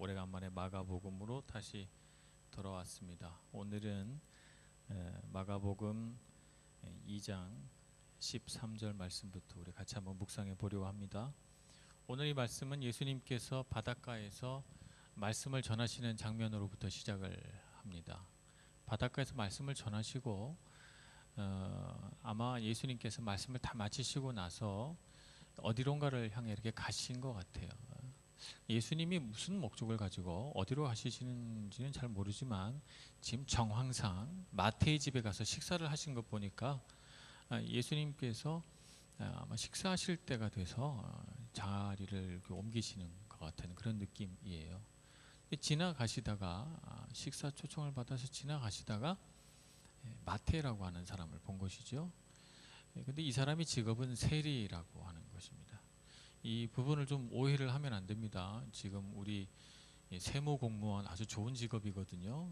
오래간만에 마가복음으로 다시 돌아왔습니다. 오늘은 마가복음 2장 13절 말씀부터 우리 같이 한번 묵상해 보려고 합니다. 오늘 이 말씀은 예수님께서 바닷가에서 말씀을 전하시는 장면으로부터 시작을 합니다. 바닷가에서 말씀을 전하시고 아마 예수님께서 말씀을 다 마치시고 나서 어디론가를 향해 이렇게 가신 것 같아요. 예수님이 무슨 목적을 가지고 어디로 가시는지는 잘 모르지만 지금 정황상 마태의 집에 가서 식사를 하신 것 보니까 예수님께서 아마 식사하실 때가 돼서 자리를 이렇게 옮기시는 것 같은 그런 느낌이에요. 지나가시다가 식사 초청을 받아서 지나가시다가 마태라고 하는 사람을 본 것이죠. 근데 이 사람이 직업은 세리라고 하는 것입니다. 이 부분을 좀 오해를 하면 안 됩니다. 지금 우리 세무공무원 아주 좋은 직업이거든요.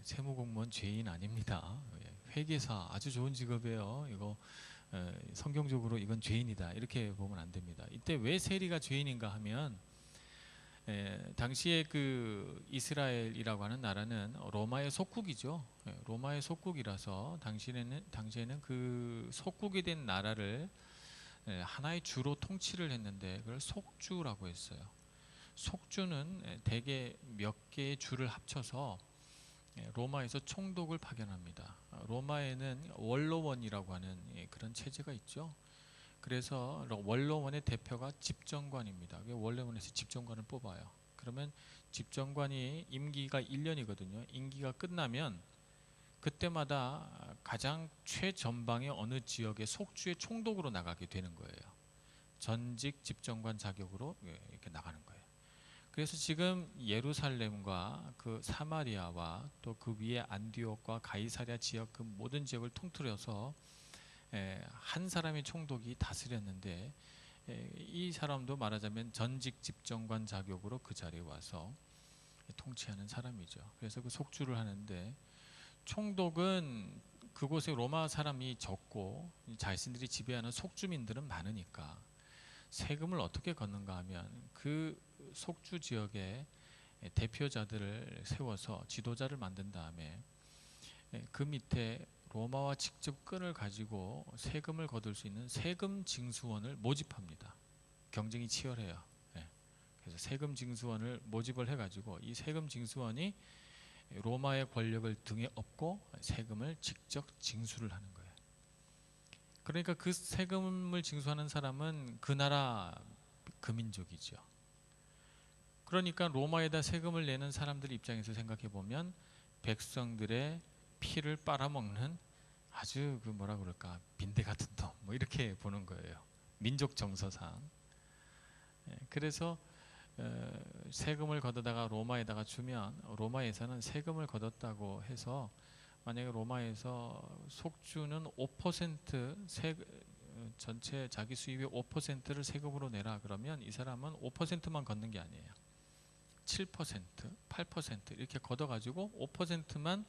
세무공무원 죄인 아닙니다. 회계사 아주 좋은 직업이에요. 이거 성경적으로 이건 죄인이다 이렇게 보면 안 됩니다. 이때 왜 세리가 죄인인가 하면 당시에 그 이스라엘이라고 하는 나라는 로마의 속국이죠. 로마의 속국이라서 당시에는 그 속국이 된 나라를 하나의 주로 통치를 했는데 그걸 속주라고 했어요. 속주는 대개 몇 개의 주를 합쳐서 로마에서 총독을 파견합니다. 로마에는 원로원이라고 하는 그런 체제가 있죠. 그래서 원로원의 대표가 집정관입니다. 원로원에서 집정관을 뽑아요. 그러면 집정관이 임기가 1년이거든요. 임기가 끝나면 그때마다 가장 최전방의 어느 지역의 속주의 총독으로 나가게 되는 거예요. 전직 집정관 자격으로 이렇게 나가는 거예요. 그래서 지금 예루살렘과 그 사마리아와 또 그 위에 안디옥과 가이사랴 지역 그 모든 지역을 통틀어서 한 사람의 총독이 다스렸는데 이 사람도 말하자면 전직 집정관 자격으로 그 자리에 와서 통치하는 사람이죠. 그래서 그 속주를 하는데 총독은 그곳에 로마 사람이 적고 자신들이 지배하는 속주민들은 많으니까 세금을 어떻게 걷는가 하면 그 속주 지역에 대표자들을 세워서 지도자를 만든 다음에 그 밑에 로마와 직접 끈을 가지고 세금을 거둘 수 있는 세금 징수원을 모집합니다. 경쟁이 치열해요. 그래서 세금 징수원을 모집을 해가지고 이 세금 징수원이 로마의 권력을 등에 업고 세금을 직접 징수를 하는 거예요. 그러니까 그 세금을 징수하는 사람은 그 나라 그민족이죠. 그러니까 로마에다 세금을 내는 사람들 입장에서 생각해 보면 백성들의 피를 빨아먹는 아주 그 뭐라 그럴까 빈대 같은 놈 뭐 이렇게 보는 거예요. 민족 정서상. 그래서 세금을 걷어다가 로마에다가 주면 로마에서는 세금을 걷었다고 해서 만약에 로마에서 속주는 5% 전체 자기 수입의 5%를 세금으로 내라 그러면 이 사람은 5%만 걷는 게 아니에요. 7%, 8% 이렇게 걷어가지고 5%만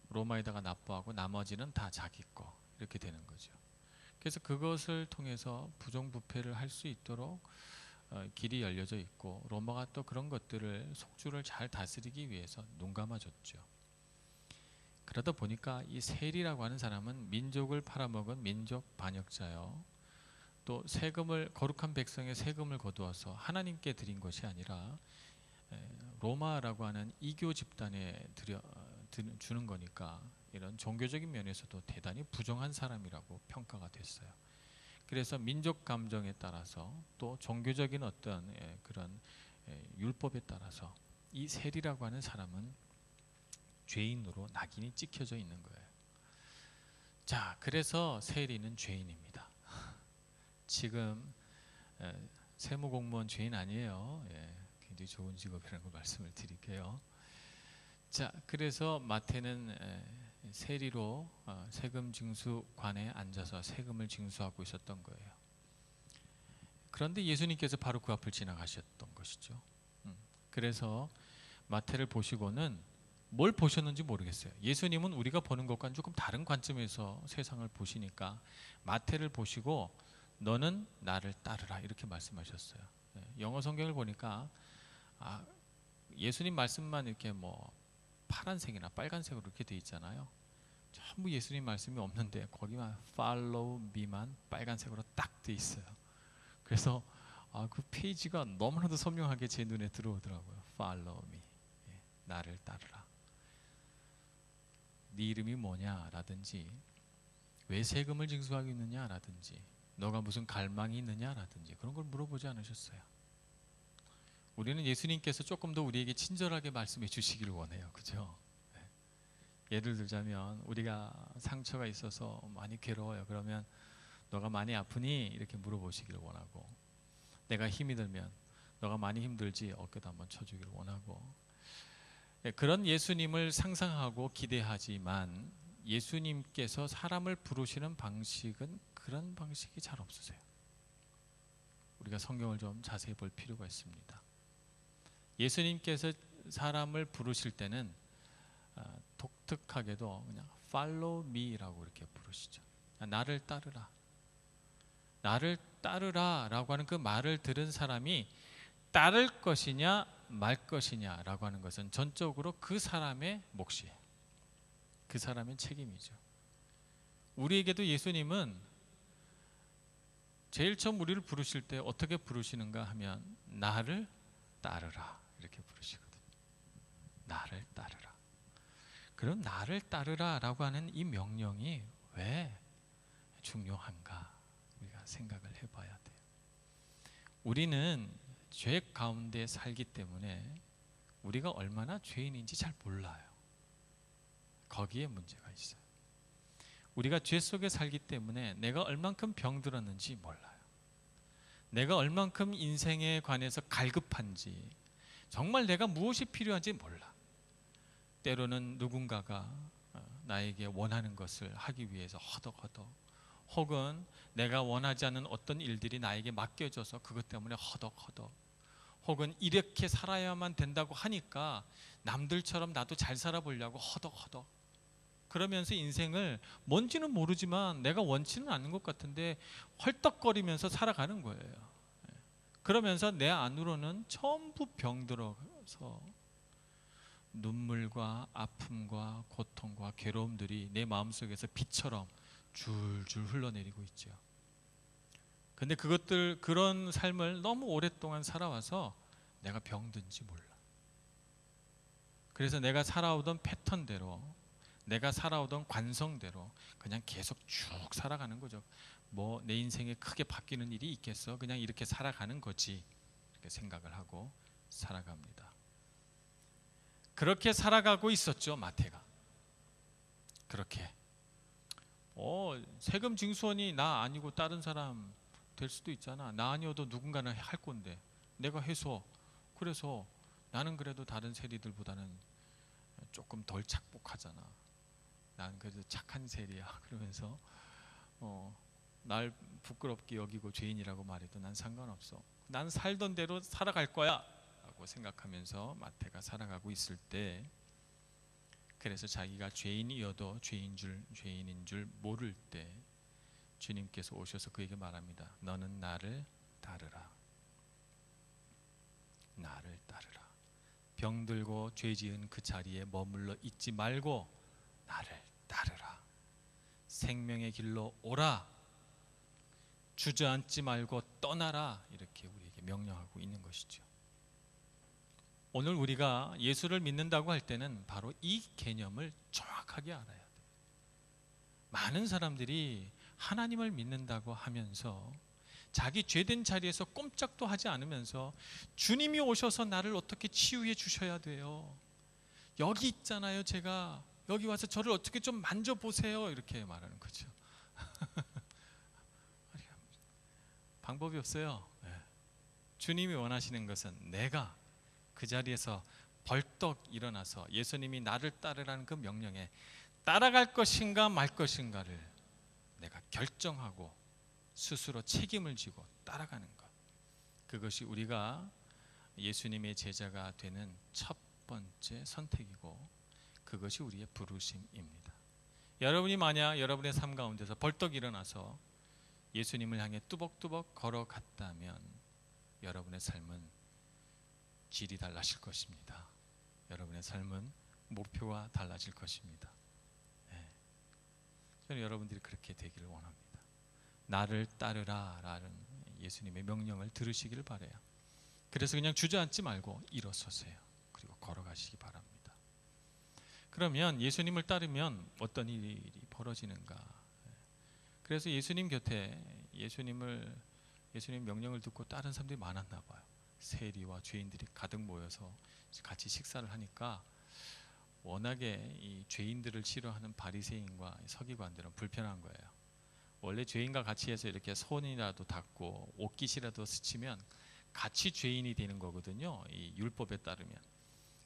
로마에다가 납부하고 나머지는 다 자기 거 이렇게 되는 거죠. 그래서 그것을 통해서 부정부패를 할 수 있도록 길이 열려져 있고 로마가 또 그런 것들을 속주를 잘 다스리기 위해서 눈 감아줬죠. 그러다 보니까 이 세리라고 하는 사람은 민족을 팔아먹은 민족 반역자요. 또 세금을 거룩한 백성의 세금을 거두어서 하나님께 드린 것이 아니라 로마라고 하는 이교 집단에 주는 거니까 이런 종교적인 면에서도 대단히 부정한 사람이라고 평가가 됐어요. 그래서 민족 감정에 따라서 또 종교적인 어떤 그런 율법에 따라서 이 세리라고 하는 사람은 죄인으로 낙인이 찍혀져 있는 거예요. 자, 그래서 세리는 죄인입니다. 지금 세무공무원 죄인 아니에요. 굉장히 좋은 직업이라는 걸 말씀을 드릴게요. 자, 그래서 마태는 세리로 세금 징수관에 앉아서 세금을 징수하고 있었던 거예요. 그런데 예수님께서 바로 그 앞을 지나가셨던 것이죠. 그래서 마태를 보시고는 뭘 보셨는지 모르겠어요. 예수님은 우리가 보는 것과는 조금 다른 관점에서 세상을 보시니까 마태를 보시고 너는 나를 따르라 이렇게 말씀하셨어요. 영어 성경을 보니까 아, 예수님 말씀만 이렇게 뭐 파란색이나 빨간색으로 이렇게 돼 있잖아요. 전부 예수님 말씀이 없는데 거기만 Follow me만 빨간색으로 딱 돼 있어요. 그래서 그 페이지가 너무나도 선명하게 제 눈에 들어오더라고요. Follow me, 나를 따르라. 네 이름이 뭐냐라든지 왜 세금을 징수하고 있느냐라든지 너가 무슨 갈망이 있느냐라든지 그런 걸 물어보지 않으셨어요. 우리는 예수님께서 조금 더 우리에게 친절하게 말씀해 주시기를 원해요. 그죠? 예를 들자면 우리가 상처가 있어서 많이 괴로워요. 그러면 너가 많이 아프니? 이렇게 물어보시기를 원하고, 내가 힘이 들면 너가 많이 힘들지? 어깨도 한번 쳐주기를 원하고, 그런 예수님을 상상하고 기대하지만 예수님께서 사람을 부르시는 방식은 그런 방식이 잘 없으세요. 우리가 성경을 좀 자세히 볼 필요가 있습니다. 예수님께서 사람을 부르실 때는 독특하게도 그냥 Follow me라고 이렇게 부르시죠. 나를 따르라. 나를 따르라 라고 하는 그 말을 들은 사람이 따를 것이냐 말 것이냐 라고 하는 것은 전적으로 그 사람의 몫이에요. 그 사람의 책임이죠. 우리에게도 예수님은 제일 처음 우리를 부르실 때 어떻게 부르시는가 하면 나를 따르라 이렇게 부르시거든요. 나를 따르라. 그럼 나를 따르라 라고 하는 이 명령이 왜 중요한가 우리가 생각을 해봐야 돼요. 우리는 죄 가운데 살기 때문에 우리가 얼마나 죄인인지 잘 몰라요. 거기에 문제가 있어요. 우리가 죄 속에 살기 때문에 내가 얼만큼 병들었는지 몰라요. 내가 얼만큼 인생에 관해서 갈급한지, 정말 내가 무엇이 필요한지 몰라. 때로는 누군가가 나에게 원하는 것을 하기 위해서 허덕허덕, 혹은 내가 원하지 않는 어떤 일들이 나에게 맡겨져서 그것 때문에 허덕허덕, 혹은 이렇게 살아야만 된다고 하니까 남들처럼 나도 잘 살아보려고 허덕허덕, 그러면서 인생을 뭔지는 모르지만 내가 원치는 않는 것 같은데 헐떡거리면서 살아가는 거예요. 그러면서 내 안으로는 전부 병들어서 눈물과 아픔과 고통과 괴로움들이 내 마음속에서 비처럼 줄줄 흘러내리고 있죠. 근데 그런 삶을 너무 오랫동안 살아와서 내가 병든지 몰라. 그래서 내가 살아오던 패턴대로, 내가 살아오던 관성대로 그냥 계속 쭉 살아가는 거죠. 뭐 내 인생에 크게 바뀌는 일이 있겠어? 그냥 이렇게 살아가는 거지. 이렇게 생각을 하고 살아갑니다. 그렇게 살아가고 있었죠, 마태가. 그렇게. 세금 징수원이 나 아니고 다른 사람 될 수도 있잖아. 나 아니어도 누군가는 할 건데 내가 해서, 그래서 나는 그래도 다른 세리들보다는 조금 덜 착복하잖아. 난 그래도 착한 세리야. 그러면서 날 부끄럽게 여기고 죄인이라고 말해도 난 상관없어. 난 살던 대로 살아갈 거야 라고 생각하면서 마태가 살아가고 있을 때, 그래서 자기가 죄인이어도 죄인인 줄 모를 때 주님께서 오셔서 그에게 말합니다. 너는 나를 따르라. 나를 따르라. 병들고 죄지은 그 자리에 머물러 있지 말고 나를 따르라. 생명의 길로 오라. 주저앉지 말고 떠나라. 이렇게 우리에게 명령하고 있는 것이죠. 오늘 우리가 예수를 믿는다고 할 때는 바로 이 개념을 정확하게 알아야 돼요. 많은 사람들이 하나님을 믿는다고 하면서 자기 죄된 자리에서 꼼짝도 하지 않으면서 주님이 오셔서 나를 어떻게 치유해 주셔야 돼요. 여기 있잖아요. 제가 여기 와서 저를 어떻게 좀 만져보세요. 이렇게 말하는 거죠. 방법이 없어요. 주님이 원하시는 것은 내가 그 자리에서 벌떡 일어나서 예수님이 나를 따르라는 그 명령에 따라갈 것인가 말 것인가를 내가 결정하고 스스로 책임을 지고 따라가는 것. 그것이 우리가 예수님의 제자가 되는 첫 번째 선택이고 그것이 우리의 부르심입니다. 여러분이 만약 여러분의 삶 가운데서 벌떡 일어나서 예수님을 향해 뚜벅뚜벅 걸어갔다면 여러분의 삶은 질이 달라질 것입니다. 여러분의 삶은 목표가 달라질 것입니다. 네. 저는 여러분들이 그렇게 되기를 원합니다. 나를 따르라 라는 예수님의 명령을 들으시기를 바라요. 그래서 그냥 주저앉지 말고 일어서세요. 그리고 걸어가시기 바랍니다. 그러면 예수님을 따르면 어떤 일이 벌어지는가? 그래서 예수님 곁에 예수님 명령을 듣고 따른 사람들이 많았나 봐요. 세리와 죄인들이 가득 모여서 같이 식사를 하니까 워낙에 이 죄인들을 싫어하는 바리새인과 서기관들은 불편한 거예요. 원래 죄인과 같이 해서 이렇게 손이라도 닦고 옷깃이라도 스치면 같이 죄인이 되는 거거든요. 이 율법에 따르면.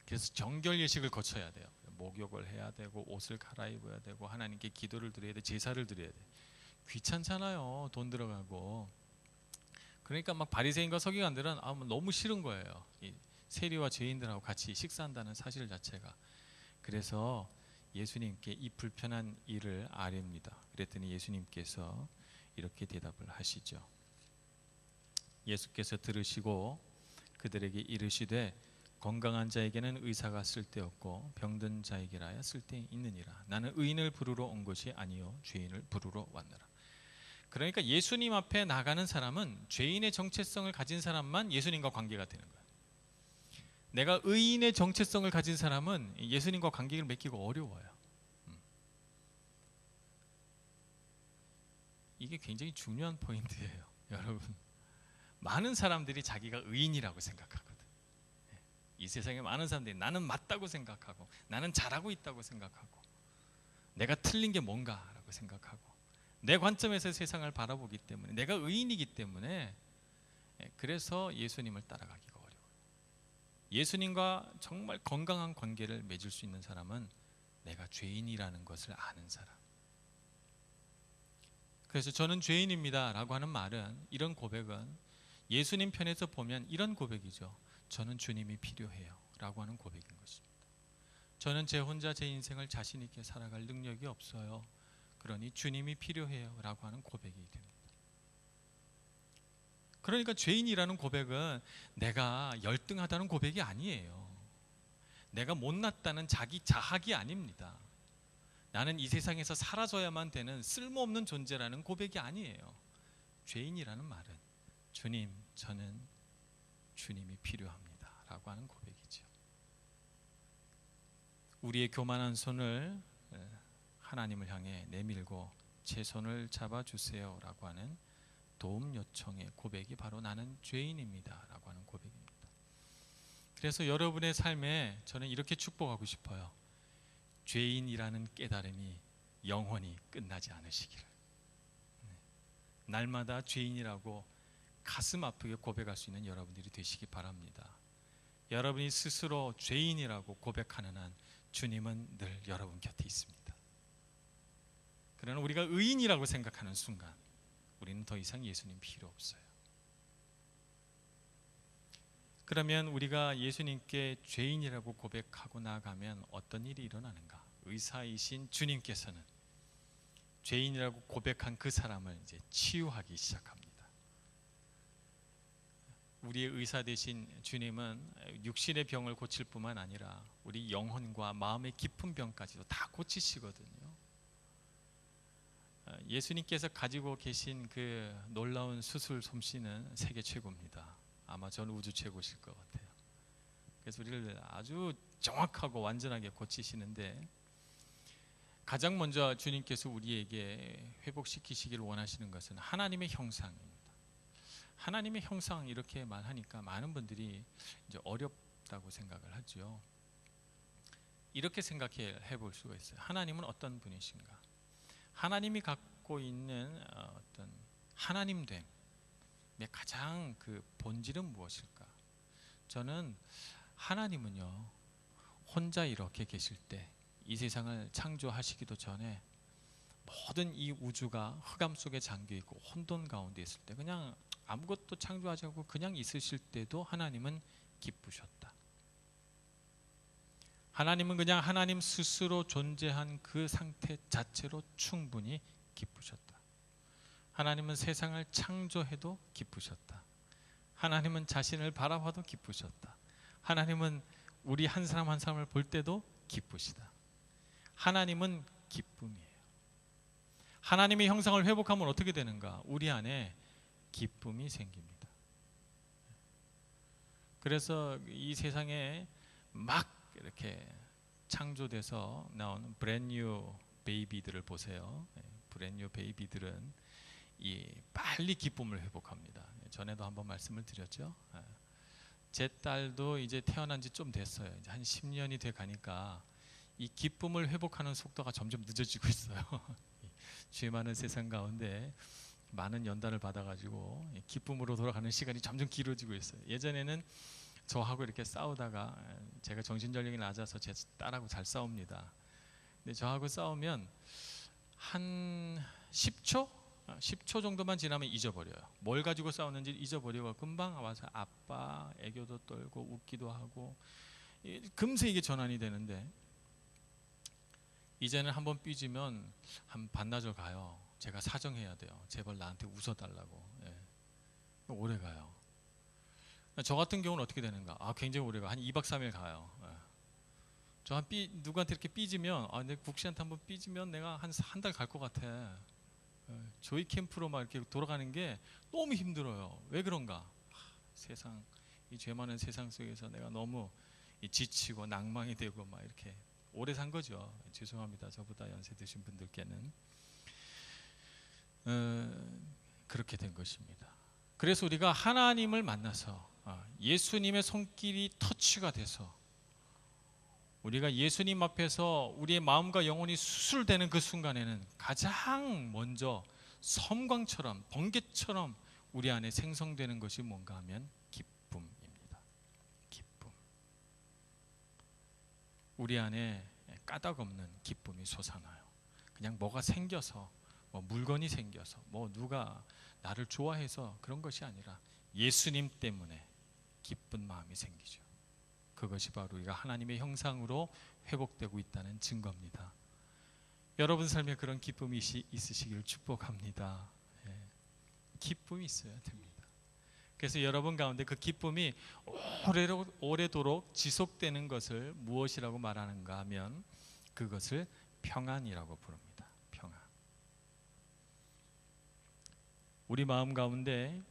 그래서 정결 예식을 거쳐야 돼요. 목욕을 해야 되고 옷을 갈아입어야 되고 하나님께 기도를 드려야 돼, 제사를 드려야 돼. 귀찮잖아요. 돈 들어가고. 그러니까 막 바리새인과 서기관들은 너무 싫은 거예요. 이 세리와 죄인들하고 같이 식사한다는 사실 자체가. 그래서 예수님께 이 불편한 일을 아뢰입니다. 그랬더니 예수님께서 이렇게 대답을 하시죠. 예수께서 들으시고 그들에게 이르시되 건강한 자에게는 의사가 쓸데없고 병든 자에게라야 쓸데있느니라. 나는 의인을 부르러 온 것이 아니요 죄인을 부르러 왔노라. 그러니까 예수님 앞에 나가는 사람은 죄인의 정체성을 가진 사람만 예수님과 관계가 되는 거예요. 내가 의인의 정체성을 가진 사람은 예수님과 관계를 맺기가 어려워요. 이게 굉장히 중요한 포인트예요. 여러분, 많은 사람들이 자기가 의인이라고 생각하거든. 이 세상에 많은 사람들이 나는 맞다고 생각하고 나는 잘하고 있다고 생각하고 내가 틀린 게 뭔가라고 생각하고 내 관점에서 세상을 바라보기 때문에 내가 의인이기 때문에 그래서 예수님을 따라가기가 어려워요. 예수님과 정말 건강한 관계를 맺을 수 있는 사람은 내가 죄인이라는 것을 아는 사람. 그래서 저는 죄인입니다 라고 하는 말은, 이런 고백은 예수님 편에서 보면 이런 고백이죠. 저는 주님이 필요해요 라고 하는 고백인 것입니다. 저는 제 혼자 제 인생을 자신 있게 살아갈 능력이 없어요. 그러니 주님이 필요해요 라고 하는 고백이 됩니다. 그러니까 죄인이라는 고백은 내가 열등하다는 고백이 아니에요. 내가 못났다는 자기 자학이 아닙니다. 나는 이 세상에서 사라져야만 되는 쓸모없는 존재라는 고백이 아니에요. 죄인이라는 말은 주님, 저는 주님이 필요합니다 라고 하는 고백이죠. 우리의 교만한 손을 하나님을 향해 내밀고 제 손을 잡아주세요 라고 하는 도움 요청의 고백이 바로 나는 죄인입니다 라고 하는 고백입니다. 그래서 여러분의 삶에 저는 이렇게 축복하고 싶어요. 죄인이라는 깨달음이 영원히 끝나지 않으시기를. 날마다 죄인이라고 가슴 아프게 고백할 수 있는 여러분들이 되시기 바랍니다. 여러분이 스스로 죄인이라고 고백하는 한 주님은 늘 여러분 곁에 있습니다. 그러나 우리가 의인이라고 생각하는 순간 우리는 더 이상 예수님 필요 없어요. 그러면 우리가 예수님께 죄인이라고 고백하고 나가면 어떤 일이 일어나는가? 의사이신 주님께서는 죄인이라고 고백한 그 사람을 이제 치유하기 시작합니다. 우리의 의사 되신 주님은 육신의 병을 고칠 뿐만 아니라 우리 영혼과 마음의 깊은 병까지도 다 고치시거든요. 예수님께서 가지고 계신 그 놀라운 수술 솜씨는 세계 최고입니다. 아마 전 우주 최고실 것 같아요. 그래서 우리를 아주 정확하고 완전하게 고치시는데, 가장 먼저 주님께서 우리에게 회복시키시기를 원하시는 것은 하나님의 형상입니다. 하나님의 형상, 이렇게 말하니까 많은 분들이 이제 어렵다고 생각을 하죠. 이렇게 생각해 볼 수가 있어요. 하나님은 어떤 분이신가? 하나님이 갖고 있는 어떤 하나님됨 가장 그 본질은 무엇일까? 저는 하나님은요, 혼자 이렇게 계실 때, 이 세상을 창조하시기도 전에 모든 이 우주가 흑암 속에 잠겨 있고 혼돈 가운데 있을 때, 그냥 아무것도 창조하지 않고 그냥 있으실 때도 하나님은 기쁘셨다. 하나님은 그냥 하나님 스스로 존재한 그 상태 자체로 충분히 기쁘셨다. 하나님은 세상을 창조해도 기쁘셨다. 하나님은 자신을 바라봐도 기쁘셨다. 하나님은 우리 한 사람 한 사람을 볼 때도 기쁘시다. 하나님은 기쁨이에요. 하나님의 형상을 회복하면 어떻게 되는가? 우리 안에 기쁨이 생깁니다. 그래서 이 세상에 막 이렇게 창조돼서 나온 브랜뉴 베이비들을 보세요. 브랜뉴 베이비들은 빨리 기쁨을 회복합니다. 전에도 한번 말씀을 드렸죠. 제 딸도 이제 태어난 지 좀 됐어요. 이제 한 10년이 돼 가니까 이 기쁨을 회복하는 속도가 점점 늦어지고 있어요. 죄 많은 세상 가운데 많은 연단을 받아가지고 기쁨으로 돌아가는 시간이 점점 길어지고 있어요. 예전에는 저하고 이렇게 싸우다가 제가 정신연령이 낮아서 제 딸하고 잘 싸웁니다. 근데 저하고 싸우면 한 10초 정도만 지나면 잊어버려요. 뭘 가지고 싸웠는지 잊어버리고 금방 와서 아빠 애교도 떨고 웃기도 하고 금세 이게 전환이 되는데 이제는 한번 삐지면 한 반나절 가요. 제가 사정해야 돼요. 제발 나한테 웃어달라고. 오래 가요. 저 같은 경우는 어떻게 되는가? 굉장히 오래 가. 한 2박 3일 가요. 저 누구한테 이렇게 삐지면 내 국시한테 한번 삐지면 내가 한 달 갈 것 같아. 조이 캠프로 막 이렇게 돌아가는 게 너무 힘들어요. 왜 그런가? 세상, 이 죄 많은 세상 속에서 내가 너무 지치고 낭망이 되고 막 이렇게 오래 산 거죠. 죄송합니다. 저보다 연세 드신 분들께는 그렇게 된 것입니다. 그래서 우리가 하나님을 만나서 예수님의 손길이 터치가 돼서 우리가 예수님 앞에서 우리의 마음과 영혼이 수술되는 그 순간에는 가장 먼저 섬광처럼 번개처럼 우리 안에 생성되는 것이 뭔가 하면 기쁨입니다. 기쁨. 우리 안에 까닭 없는 기쁨이 솟아나요. 그냥 뭐가 생겨서 뭐 물건이 생겨서 뭐 누가 나를 좋아해서 그런 것이 아니라 예수님 때문에 기쁜 마음이 생기죠. 그것이 바로 우리가 하나님의 형상으로 회복되고 있다는 증거입니다. 여러분 삶에 그런 기쁨이 있으시길 축복합니다. 기쁨이 있어야 됩니다. 그래서 여러분 가운데 그 기쁨이 오래도록 지속되는 것을 무엇이라고 말하는가 하면 그것을 평안이라고 부릅니다. 평안. 우리 마음 가운데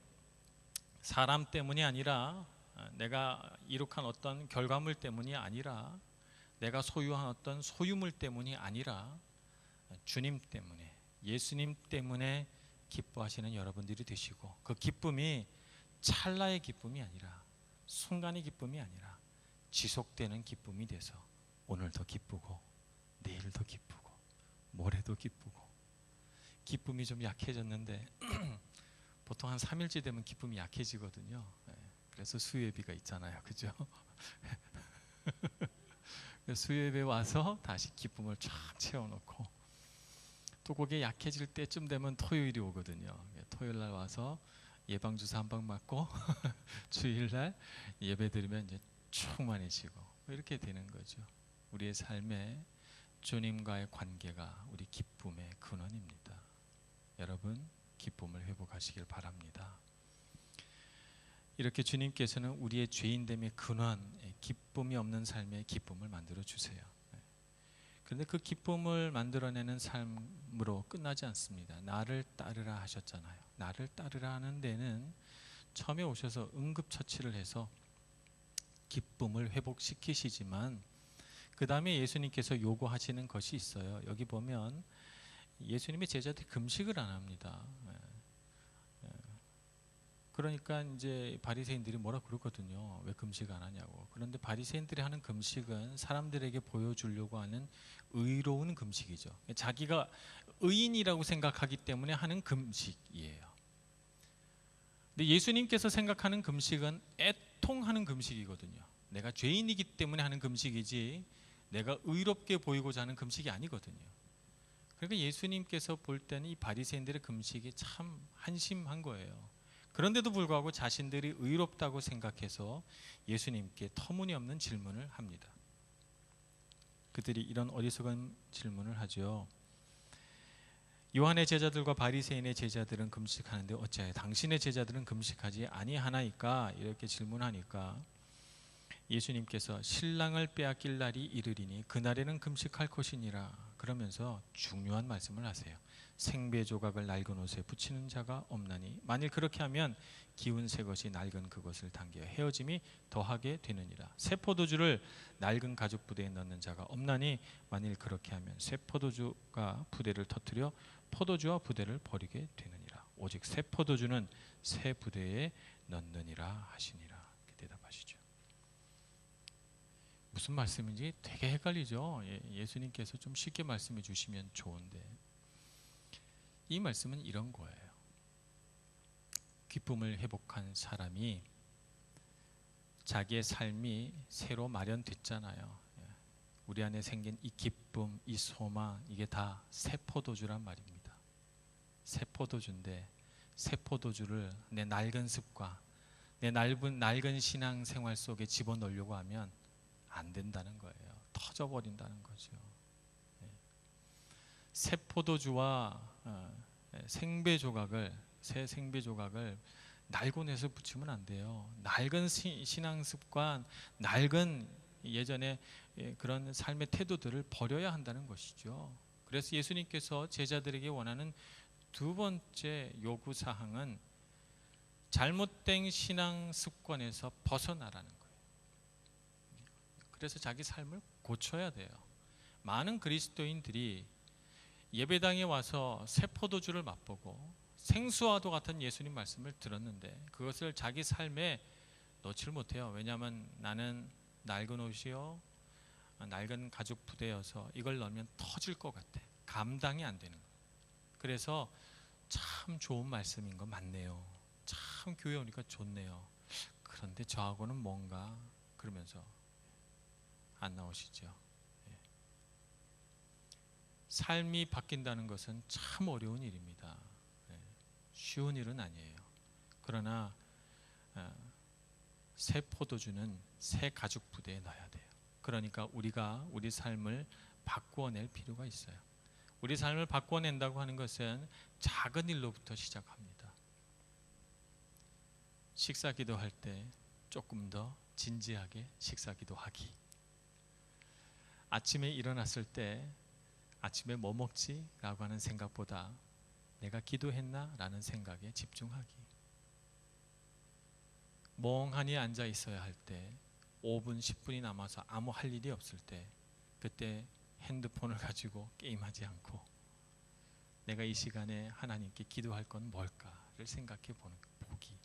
사람 때문이 아니라 내가 이룩한 어떤 결과물 때문이 아니라 내가 소유한 어떤 소유물 때문이 아니라 주님 때문에 예수님 때문에 기뻐하시는 여러분들이 되시고 그 기쁨이 찰나의 기쁨이 아니라 순간의 기쁨이 아니라 지속되는 기쁨이 돼서 오늘도 기쁘고 내일도 기쁘고 모레도 기쁘고 기쁨이 좀 약해졌는데 보통 한 3일째 되면 기쁨이 약해지거든요. 그래서 수요예배가 있잖아요. 그죠? 수요예배 와서 다시 기쁨을 쫙 채워놓고 또 그게 약해질 때쯤 되면 토요일이 오거든요. 토요일날 와서 예방주사 한 방 맞고 주일날 예배 드리면 이제 충만해지고 이렇게 되는 거죠. 우리의 삶에 주님과의 관계가 우리 기쁨의 근원입니다. 여러분 기쁨을 회복하시길 바랍니다. 이렇게 주님께서는 우리의 죄인됨의 근원, 기쁨이 없는 삶의 기쁨을 만들어 주세요. 그런데 그 기쁨을 만들어내는 삶으로 끝나지 않습니다. 나를 따르라 하셨잖아요. 나를 따르라 하는 데는 처음에 오셔서 응급처치를 해서 기쁨을 회복시키시지만 그 다음에 예수님께서 요구하시는 것이 있어요. 여기 보면 예수님의 제자들이 금식을 안 합니다. 그러니까 이제 바리새인들이 뭐라 그러거든요. 왜 금식 안 하냐고. 그런데 바리새인들이 하는 금식은 사람들에게 보여주려고 하는 의로운 금식이죠. 자기가 의인이라고 생각하기 때문에 하는 금식이에요. 근데 예수님께서 생각하는 금식은 애통하는 금식이거든요. 내가 죄인이기 때문에 하는 금식이지 내가 의롭게 보이고자 하는 금식이 아니거든요. 그러니까 예수님께서 볼 때는 이 바리새인들의 금식이 참 한심한 거예요. 그런데도 불구하고 자신들이 의롭다고 생각해서 예수님께 터무니없는 질문을 합니다. 그들이 이런 어리석은 질문을 하죠. 요한의 제자들과 바리새인의 제자들은 금식하는데 어찌하여 당신의 제자들은 금식하지 아니하나이까? 이렇게 질문하니까 예수님께서 신랑을 빼앗길 날이 이르리니 그날에는 금식할 것이니라 그러면서 중요한 말씀을 하세요. 생배 조각을 낡은 옷에 붙이는 자가 없나니 만일 그렇게 하면 기운 새 것이 낡은 그것을 당겨 헤어짐이 더하게 되느니라. 새 포도주를 낡은 가죽 부대에 넣는 자가 없나니 만일 그렇게 하면 새 포도주가 부대를 터뜨려 포도주와 부대를 버리게 되느니라. 오직 새 포도주는 새 부대에 넣느니라 하시니라. 이렇게 대답하시죠. 무슨 말씀인지 되게 헷갈리죠. 예수님께서 좀 쉽게 말씀해 주시면 좋은데 이 말씀은 이런 거예요. 기쁨을 회복한 사람이 자기의 삶이 새로 마련됐잖아요. 우리 안에 생긴 이 기쁨, 이 소망, 이게 다 새 포도주란 말입니다. 새 포도주인데 새 포도주를 내 낡은 습관, 내 낡은 신앙생활 속에 집어넣으려고 하면 안 된다는 거예요. 터져버린다는 거죠. 새 포도주와 생배 조각을, 새 생배 조각을 낡은 옷에 붙이면 안 돼요. 낡은 신앙 습관, 낡은 예전에 그런 삶의 태도들을 버려야 한다는 것이죠. 그래서 예수님께서 제자들에게 원하는 두 번째 요구 사항은 잘못된 신앙 습관에서 벗어나라는 거예요. 그래서 자기 삶을 고쳐야 돼요. 많은 그리스도인들이 예배당에 와서 새 포도주를 맛보고 생수와도 같은 예수님 말씀을 들었는데 그것을 자기 삶에 넣지를 못해요. 왜냐하면 나는 낡은 옷이요, 낡은 가죽 부대여서 이걸 넣으면 터질 것 같아. 감당이 안 되는 거예요. 그래서 참 좋은 말씀인 거 맞네요. 참 교회 오니까 좋네요. 그런데 저하고는 뭔가 그러면서 안 나오시죠. 삶이 바뀐다는 것은 참 어려운 일입니다. 쉬운 일은 아니에요. 그러나 새 포도주는 새 가죽 부대에 넣어야 돼요. 그러니까 우리가 우리 삶을 바꾸어낼 필요가 있어요. 우리 삶을 바꾸어낸다고 하는 것은 작은 일로부터 시작합니다. 식사 기도할 때 조금 더 진지하게 식사 기도하기. 아침에 일어났을 때 아침에 뭐 먹지? 라고 하는 생각보다 내가 기도했나? 라는 생각에 집중하기. 멍하니 앉아 있어야 할 때 5분, 10분이 남아서 아무 할 일이 없을 때 그때 핸드폰을 가지고 게임하지 않고 내가 이 시간에 하나님께 기도할 건 뭘까를 생각해 보기.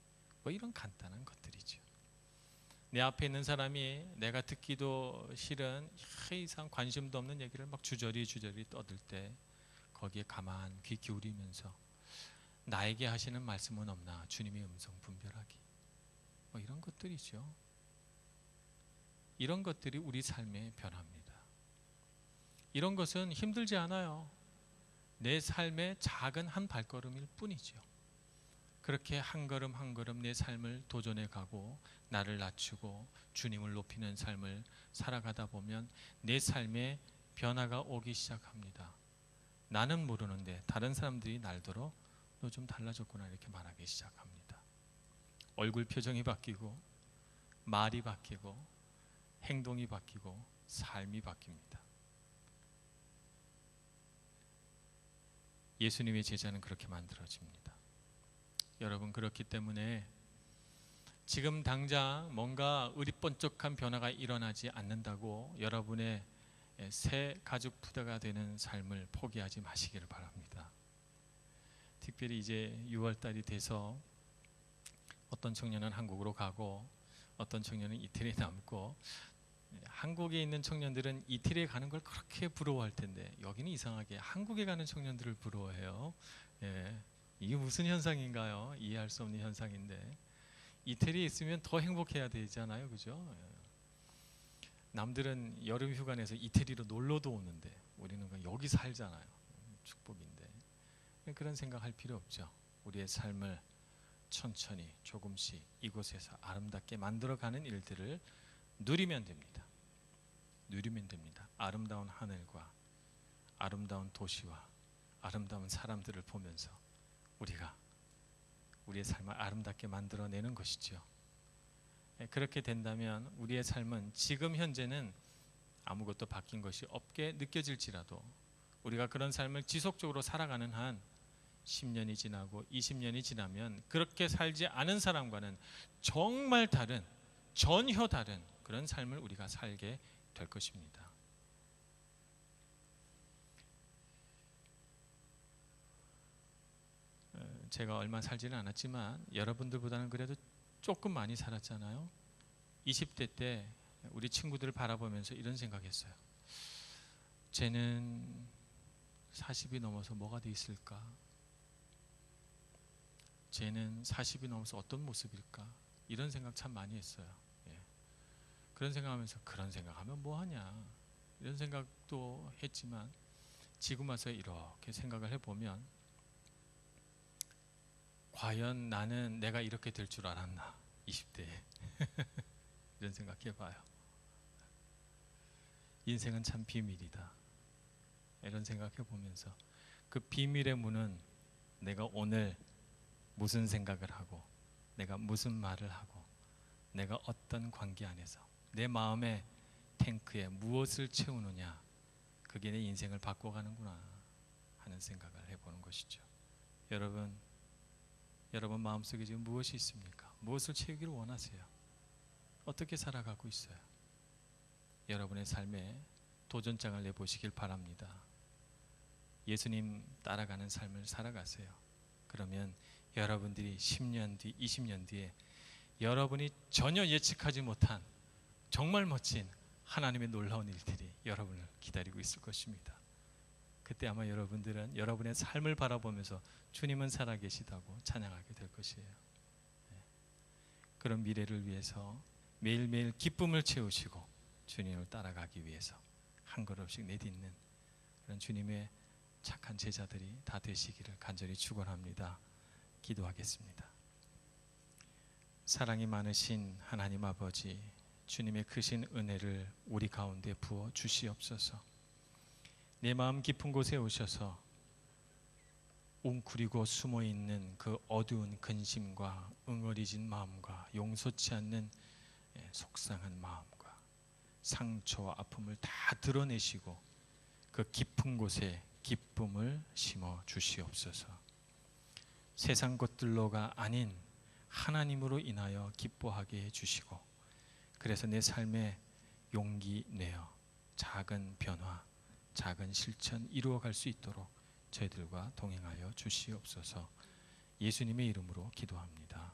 뭐 이런 간단한 것들이죠. 내 앞에 있는 사람이 내가 듣기도 싫은 이상 관심도 없는 얘기를 막 주저리 떠들 때 거기에 가만 귀 기울이면서 나에게 하시는 말씀은 없나 주님의 음성 분별하기. 뭐 이런 것들이죠. 이런 것들이 우리 삶의 변화입니다. 이런 것은 힘들지 않아요. 내 삶의 작은 한 발걸음일 뿐이죠. 그렇게 한 걸음 한 걸음 내 삶을 도전해 가고 나를 낮추고 주님을 높이는 삶을 살아가다 보면 내 삶에 변화가 오기 시작합니다. 나는 모르는데 다른 사람들이 날더러 너 좀 달라졌구나 이렇게 말하기 시작합니다. 얼굴 표정이 바뀌고 말이 바뀌고 행동이 바뀌고 삶이 바뀝니다. 예수님의 제자는 그렇게 만들어집니다. 여러분, 그렇기 때문에 지금 당장 뭔가 의리번쩍한 변화가 일어나지 않는다고 여러분의 새 가죽 부대가 되는 삶을 포기하지 마시기를 바랍니다. 특별히 이제 6월달이 돼서 어떤 청년은 한국으로 가고 어떤 청년은 이태리에 남고, 한국에 있는 청년들은 이태리에 가는 걸 그렇게 부러워할 텐데 여기는 이상하게 한국에 가는 청년들을 부러워해요. 이게 무슨 현상인가요? 이해할 수 없는 현상인데 이태리에 있으면 더 행복해야 되잖아요, 그죠? 남들은 여름 휴가 내서 이태리로 놀러도 오는데 우리는 여기 살잖아요. 축복인데 그런 생각할 필요 없죠. 우리의 삶을 천천히 조금씩 이곳에서 아름답게 만들어가는 일들을 누리면 됩니다. 누리면 됩니다. 아름다운 하늘과 아름다운 도시와 아름다운 사람들을 보면서 우리가 우리의 삶을 아름답게 만들어내는 것이죠. 그렇게 된다면 우리의 삶은 지금 현재는 아무것도 바뀐 것이 없게 느껴질지라도 우리가 그런 삶을 지속적으로 살아가는 한 10년이 지나고 20년이 지나면 그렇게 살지 않은 사람과는 정말 다른, 전혀 다른 그런 삶을 우리가 살게 될 것입니다. 제가 얼마 살지는 않았지만 여러분들보다는 그래도 조금 많이 살았잖아요. 20대 때 우리 친구들을 바라보면서 이런 생각했어요. 쟤는 40이 넘어서 뭐가 돼 있을까? 쟤는 40이 넘어서 어떤 모습일까? 이런 생각 참 많이 했어요. 예. 그런 생각하면서 그런 생각하면 뭐하냐? 이런 생각도 했지만 지금 와서 이렇게 생각을 해보면 과연 나는 내가 이렇게 될 줄 알았나? 20대에 이런 생각해봐요. 인생은 참 비밀이다. 이런 생각해보면서 그 비밀의 문은 내가 오늘 무슨 생각을 하고 내가 무슨 말을 하고 내가 어떤 관계 안에서 내 마음의 탱크에 무엇을 채우느냐, 그게 내 인생을 바꿔가는구나 하는 생각을 해보는 것이죠. 여러분 마음속에 지금 무엇이 있습니까? 무엇을 채우기를 원하세요? 어떻게 살아가고 있어요? 여러분의 삶에 도전장을 내보시길 바랍니다. 예수님 따라가는 삶을 살아가세요. 그러면 여러분들이 10년 뒤, 20년 뒤에 여러분이 전혀 예측하지 못한 정말 멋진 하나님의 놀라운 일들이 여러분을 기다리고 있을 것입니다. 그때 아마 여러분들은 여러분의 삶을 바라보면서 주님은 살아계시다고 찬양하게 될 것이에요. 그런 미래를 위해서 매일매일 기쁨을 채우시고 주님을 따라가기 위해서 한 걸음씩 내딛는 그런 주님의 착한 제자들이 다 되시기를 간절히 축원합니다. 기도하겠습니다. 사랑이 많으신 하나님 아버지, 주님의 크신 은혜를 우리 가운데 부어 주시옵소서. 내 마음 깊은 곳에 오셔서 웅크리고 숨어있는 그 어두운 근심과 응어리진 마음과 용서치 않는 속상한 마음과 상처와 아픔을 다 드러내시고 그 깊은 곳에 기쁨을 심어 주시옵소서. 세상 것들로가 아닌 하나님으로 인하여 기뻐하게 해주시고 그래서 내 삶에 용기 내어 작은 변화, 작은 실천 이루어갈 수 있도록 저희들과 동행하여 주시옵소서. 예수님의 이름으로 기도합니다.